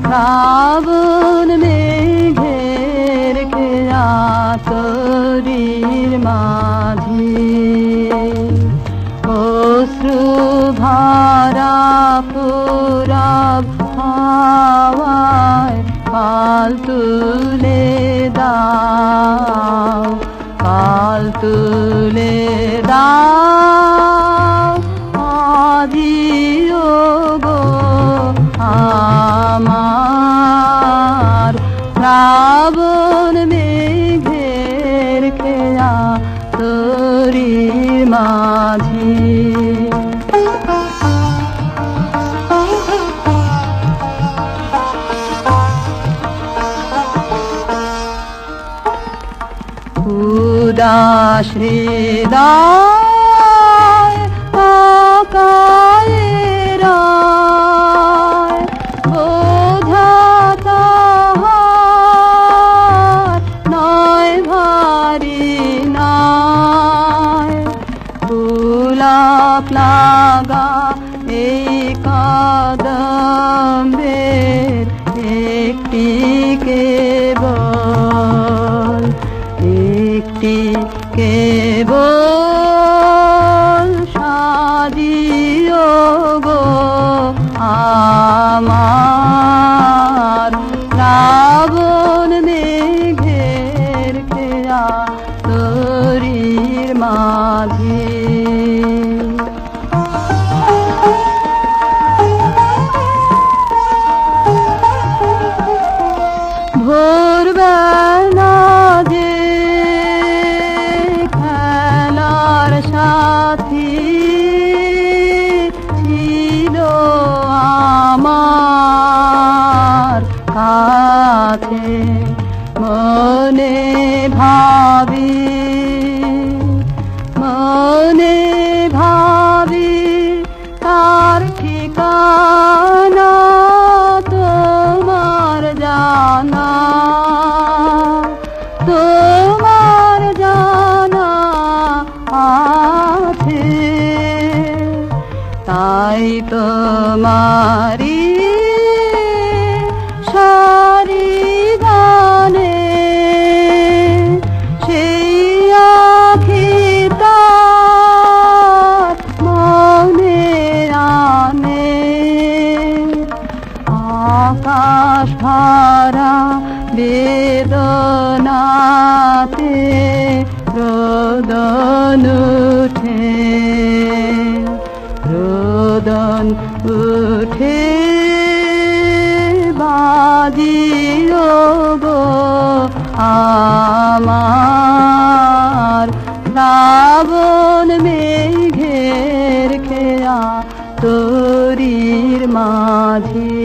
শ্রাবণ মেঘের খেয়া তরির মাঝি অশ্রু ভরা পুরব হাওয়ায় পাল তুলে দাও, পাল তুলে দাও আজিও গো আমার শ্রাবণ মেঘের খেয়া তরির মাঝি। উদাস হৃদয় আকায়ে রায় বোঝা তাহার নয় ভারী নয়, গোলাপ লাগা এই কদমের একটি কেবল, একটি কেবল সাজিও গো আমার শ্রাবণ মেঘের খেয়া তরির মাঝি। ভোরবেলা যে খেলার সাথী ছিল আমার কাছে, মনে ভাবি, মনে ভাবি তার ঠিকানা তোমার জানা, তোমার জানা আছে, তাই তোমারি সারি গানে সেই আখি তার মনে আনে, আকাশ ভরা বেদনাতে রোদন উঠে, রোদন উঠে বাজিও গো আমার শ্রাবণ মেঘের খেয়া তরির মাঝি।